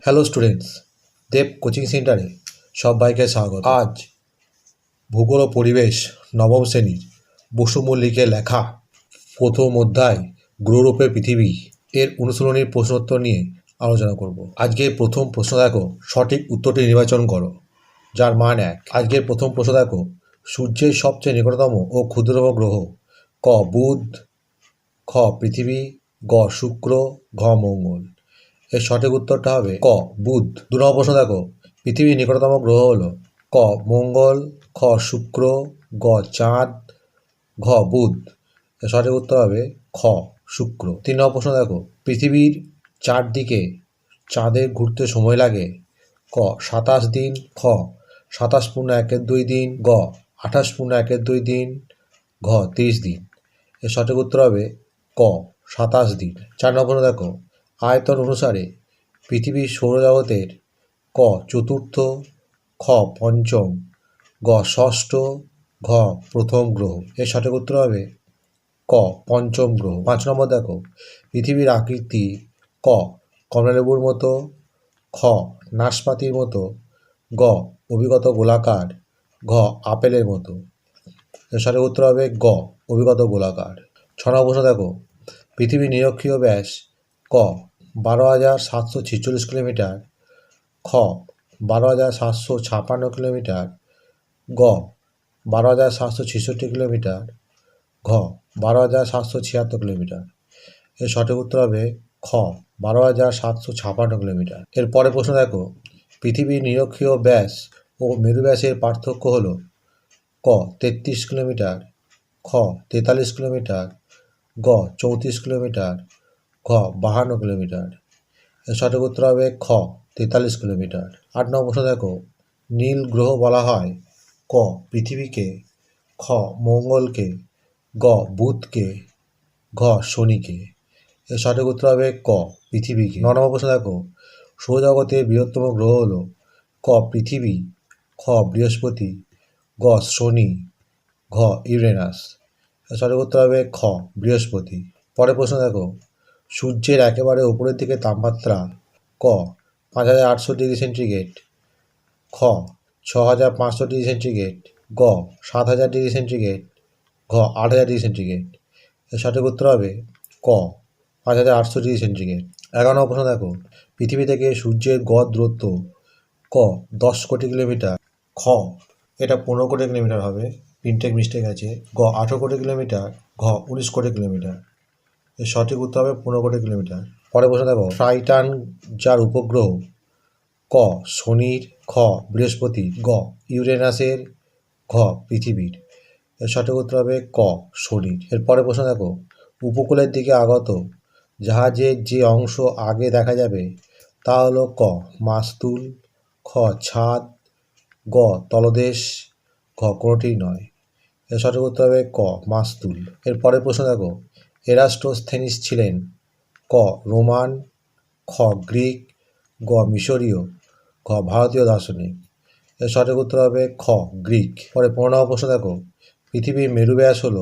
Hello students, দেব coaching সেন্টারে সবাইকে স্বাগত। আজ ভূগোল ও পরিবেশ নবম শ্রেণীর বসু মল্লিকের লেখা প্রথম অধ্যায় গ্রহরূপে পৃথিবী এর অনুশীলনীর প্রশ্নোত্তর নিয়ে আলোচনা করব। আজকের প্রথম প্রশ্ন দেখো, সঠিক উত্তরটি নির্বাচন করো, যার মান 1। আজকের প্রথম প্রশ্ন দেখো, সূর্যের সবচেয়ে নিকটতম ও ক্ষুদ্রতম গ্রহ ক বুধ, খ পৃথিবী, গ শুক্র, ঘ মঙ্গল। এর সঠিক উত্তরটা হবে ক বুধ। 2 নম্বর প্রশ্ন দেখো, পৃথিবীর নিকটতম গ্রহ হলো ক মঙ্গল, খ শুক্র, গ চাঁদ, ঘ বুধ। এর সঠিক উত্তর হবে খ শুক্র। 3 নম্বর প্রশ্ন দেখো, পৃথিবীর চারদিকে চাঁদের ঘুরতে সময় লাগে ক 27 দিন, খ 27.1 দিন, গ 28.1 দিন, ঘ 30 দিন। এর সঠিক উত্তর হবে ক 27 দিন। 4 নম্বর প্রশ্ন দেখো, আয়তন অনুসারে পৃথিবীর সৌরজগতের ক চতুর্থ, খ পঞ্চম, গ ষষ্ঠ, ঘ প্রথম গ্রহ। এর সঠিক উত্তর হবে ক পঞ্চম গ্রহ। 5 নম্বর দেখো, পৃথিবীর আকৃতি ক কমলালেবুর মতো, খ নাশপাতির মতো, গ অভিগত গোলাকার, ঘ আপেলের মতো। এর সঠিক উত্তর হবে গ অভিগত গোলাকার। 6 নম্বর প্রশ্ন দেখো, পৃথিবীর নিরক্ষীয় ব্যাস ক 12,746 কিলোমিটার, খ 12,756 কিলোমিটার, গ 12,766 কিলোমিটার, ঘ 12,776 কিলোমিটার। এর সঠিক উত্তর হবে খ 12,756 কিলোমিটার। এরপরে প্রশ্ন দেখো, পৃথিবীর নিরক্ষীয় ব্যাস ও মেরু ব্যাসের পার্থক্য হল ক 33 কিলোমিটার, খ 43 কিলোমিটার, গ 34 কিলোমিটার, ঘ 52 কিলোমিটার। এর সঠিক উত্তর হবে খ 43 কিলোমিটার। 8 নম্বর প্রশ্ন দেখো, নীল গ্রহ বলা হয় ক পৃথিবীকে, খ মঙ্গলকে, গ বুধকে, ঘ শনিকে। এর সঠিক উত্তর হবে ক পৃথিবীকে। 9 নম্বর প্রশ্ন দেখো, সৌরজগতের বৃহত্তম গ্রহ হল ক পৃথিবী, খ বৃহস্পতি, গ শনি, ঘ ইউরেনাস। এর সঠিক উত্তর হবে খ বৃহস্পতি। পরের প্রশ্ন দেখো, সূর্যের একেবারে উপরের দিকে তাপমাত্রা ক 5,800 ডিগ্রি সেন্টিগ্রেড, খ 6,500 ডিগ্রি সেন্টিগ্রেড, গ 7,000 ডিগ্রি সেন্টিগ্রেড, ঘ 8,000 ডিগ্রি সেন্টিগ্রেড। এর সঠিক উত্তর হবে ক 5,800 ডিগ্রি সেন্টিগ্রেড। 11 নম্বর প্রশ্ন দেখো, পৃথিবী থেকে সূর্যের গড় দূরত্ব ক 10 কোটি কিলোমিটার, খ এটা 15 কোটি কিলোমিটার হবে, প্রিন্টেক মিস্টেক আছে, গ 18 কোটি কিলোমিটার, ঘ 19 কোটি কিলোমিটার। এর সঠিক উত্তর হবে 15 কোটি কিলোমিটার। পরে প্রশ্ন দেখো, টাইটান যার উপগ্রহ ক শনির, খ বৃহস্পতি, গ ইউরেনাসের, ঘ পৃথিবীর। এর সঠিক উত্তর হবে ক শনির। এরপরে প্রশ্ন দেখো, উপকূলের দিকে আগত জাহাজের যে অংশ আগে দেখা যাবে তা হলো ক মাস্তুল, খ ছাদ, গ তলদেশ, ঘ কোনোটি নয়। এর সঠিক উত্তর হবে ক মাস্তুল। এরপরে প্রশ্ন দেখো, এরাস্টোস্থেনিস ছিলেন ক রোমান, খ গ্রিক, গ মিশরীয়, ঘ ভারতীয় দার্শনিক। এর সঠিক উত্তর হবে খ গ্রিক। পরে 15 নম্বর প্রশ্ন দেখো, পৃথিবীর মেরু ব্যাস হল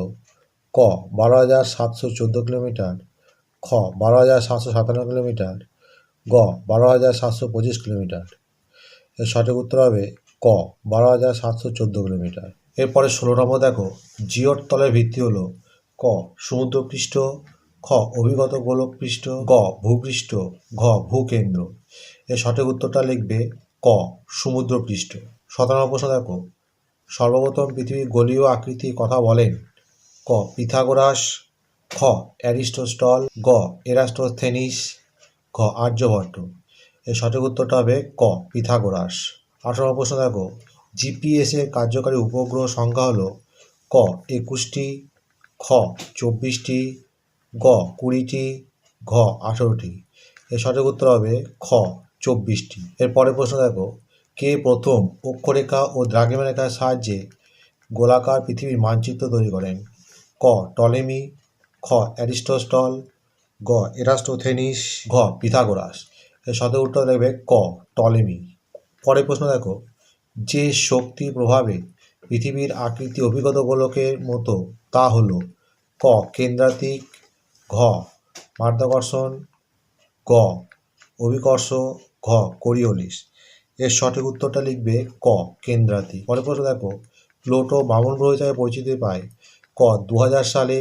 ক 12,714 কিলোমিটার, খ 12,757 কিলোমিটার, গ 12,725 কিলোমিটার। এর সঠিক উত্তর হবে ক 12,714 কিলোমিটার। এরপরে 16 নম্বর দেখো, জিওর তলের ভিত্তি হল ক সমুদ্রপৃষ্ঠ, খ অভিগত গোলকপৃষ্ঠ, গ ভূপৃষ্ঠ, ঘ ভূকেন্দ্র। এর সঠিক উত্তরটা লিখবে ক সমুদ্রপৃষ্ঠ। 17 নম্বর প্রশ্ন দেখো, সর্বপ্রথম পৃথিবীর গোলীয় আকৃতির কথা বলেন ক পিথাগোরাস, খ অ্যারিস্টটল, গ এরাস্টোস্থেনিস, ঘ আর্যভট্ট। এর সঠিক উত্তরটা হবে ক পিথাগোরাস। 18 নম্বর প্রশ্ন দেখো, জিপিএস এর কার্যকারী উপগ্রহ সংখ্যা হলো ক 21টি, খ 24টি, গ 20টি, ঘ 18টি। এর সঠিক উত্তর হবে খ 24টি। এরপরে প্রশ্ন দেখো, কে প্রথম অক্ষরেখা ও দ্রাঘিমা রেখার সাহায্যে গোলাকার পৃথিবীর মানচিত্র তৈরি করেন ক টলেমি, খ অ্যারিস্টটল, গ এরাস্টোথেনিস, ঘ পিথাগোরাস। এর সঠিক উত্তর দেবে ক টলেমি। পরের প্রশ্ন দেখো, যে শক্তির প্রভাবে পৃথিবীর আকৃতি অভিগত গোলকের মতো তা হল ক কেন্দ্রাতিক, ঘ মাধ্যাকর্ষণ, গ অভিকর্ষ, ঘ কোরিওলিস। এর সঠিক উত্তরটা লিখবে ক কেন্দ্রাতি। পরের প্রশ্ন দেখো, প্লুটো বামন গ্রহ হিসাবে পরিচিতি পায় ক 2000 সালে,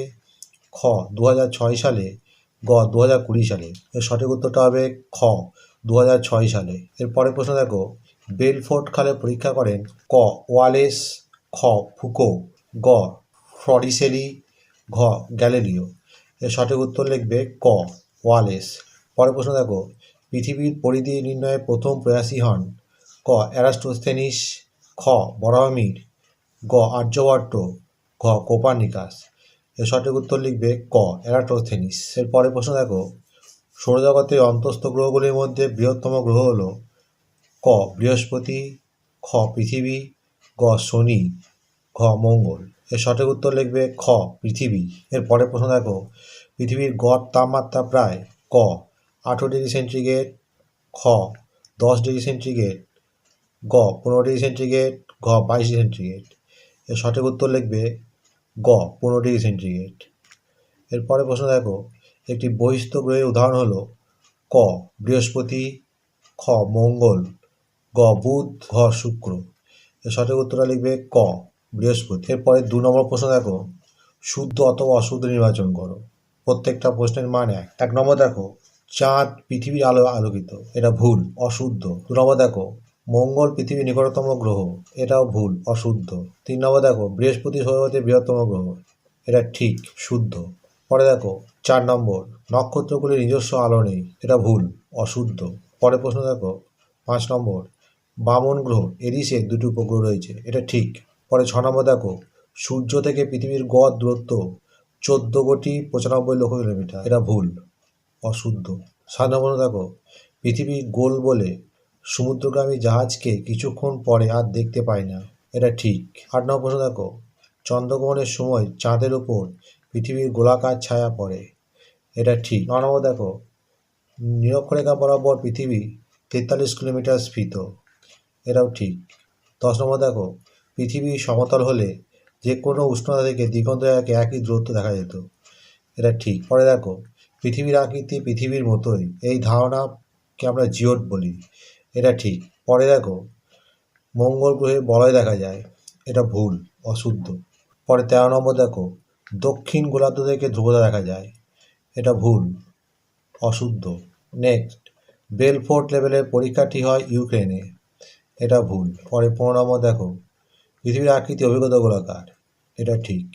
খ 2006 সালে, গ 2020 সালে। এর সঠিক উত্তরটা হবে খ 2006 সালে। এর পরের প্রশ্ন দেখো, বেলফোর্ট খালের পরীক্ষা করেন ক ওয়ালেস, খ ফুকো, গ ফ্রডিসেলি, ঘ গ্যালিলিও। এর সঠিক উত্তর লিখবে ক ওয়ালেস। পরের প্রশ্ন দেখো, পৃথিবীর পরিধি নির্ণয়ে প্রথম প্রয়াসী হন ক এরাস্টোস্থেনিস, খ বরাহমির, গ আর্যভট্ট, ঘ কোপার্নিকাস। এর সঠিক উত্তর লিখবে ক এরাটোস্থেনিস। এর পরের প্রশ্ন দেখো, সৌরজগতের অন্তস্থ গ্রহগুলির মধ্যে বৃহত্তম গ্রহ হল ক বৃহস্পতি, খ পৃথিবী, গ শনি, ঘ মঙ্গল। এর সঠিক উত্তর লিখবে খ পৃথিবী। এর পরের প্রশ্ন দেখো, পৃথিবীর গড় তাপমাত্রা প্রায় ক 18 ডিগ্রি সেন্টিগ্রেড, খ 10 ডিগ্রি সেন্টিগ্রেড, গ 15 ডিগ্রি সেন্টিগ্রেড, ঘ 22 ডিগ্রি সেন্টিগ্রেড। এর সঠিক উত্তর লিখবে গ 15 ডিগ্রি সেন্টিগ্রেড। এর পরের প্রশ্ন দেখো, একটি বহিস্থ গ্রহের উদাহরণ হলো ক বৃহস্পতি, খ মঙ্গল, গ বুধ, ঘ শুক্র। এর সঠিক উত্তরটা লিখবে ক বৃহস্পতি। এরপরে 2 নম্বর প্রশ্ন দেখো, শুদ্ধ অথবা অশুদ্ধ নির্বাচন করো। প্রত্যেকটা প্রশ্নের মান 1 নম্বর দেখো, চাঁদ পৃথিবীর আলো আলোকিত, এটা ভুল, অশুদ্ধ। 2 নম্বর দেখো, মঙ্গল পৃথিবীর নিকটতম গ্রহ, এটাও ভুল, অশুদ্ধ। 3 নম্বর দেখো, বৃহস্পতি সৌরজগতের বৃহত্তম গ্রহ, এটা ঠিক, শুদ্ধ। পরে দেখো 4 নম্বর, নক্ষত্রগুলির নিজস্ব আলো নেই, এটা ভুল, অশুদ্ধ। পরের প্রশ্ন দেখো 5 নম্বর, বামন গ্রহ এরিসে 2টি উপগ্রহ রয়েছে, এটা ঠিক। পরে 6 নম্বর দেখো, সূর্য থেকে পৃথিবীর গড় দূরত্ব 14,95,00,000 কিলোমিটার, এটা ভুল, অশুদ্ধ। 7 নম্বর দেখো, পৃথিবী গোল বলে সমুদ্রগামী জাহাজকে কিছুক্ষণ পরে আর দেখতে পায় না, এটা ঠিক। 8 নম্বর প্রশ্ন দেখো, চন্দ্রগ্রহণের সময় চাঁদের ওপর পৃথিবীর গোলাকার ছায়া পড়ে, এটা ঠিক। 9 নম্বর দেখো, নিরক্ষরেখা বরাবর পৃথিবী 43 কিলোমিটার স্ফীত, এটাও ঠিক। 10 নম্বর দেখো, পৃথিবী সমতল হলে যে কোনো উষ্ণতা থেকে দিগন্তরেখাকে একই দূরত্ব দেখা যেত, এটা ঠিক। পরে দেখো, পৃথিবীর আকৃতি পৃথিবীর মতোই, এই ধারণাকে আমরা জিওড বলি, এটা ঠিক। পরে দেখো, মঙ্গল গ্রহে বলয় দেখা যায়, এটা ভুল, অশুদ্ধ। পরে 13 নম্বর দেখো, দক্ষিণ গোলার্ধ থেকে ধ্রুবতা দেখা যায়, এটা ভুল, অশুদ্ধ। নেক্সট, বেলফোর্ট লেভেলের পরীক্ষাটি হয় ইউক্রেনে, এটা ভুল। পরে 15 নম্বর দেখো, পৃথিবীর আকৃতি অভিজ্ঞতা গোলাকার, এটা ঠিক।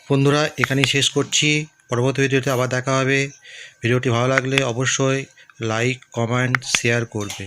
বন্ধুরা এখানেই শেষ করছি, পরবর্তী ভিডিওতে আবার দেখা হবে। ভিডিওটি ভালো লাগলে অবশ্যই লাইক, কমেন্ট, শেয়ার করবে।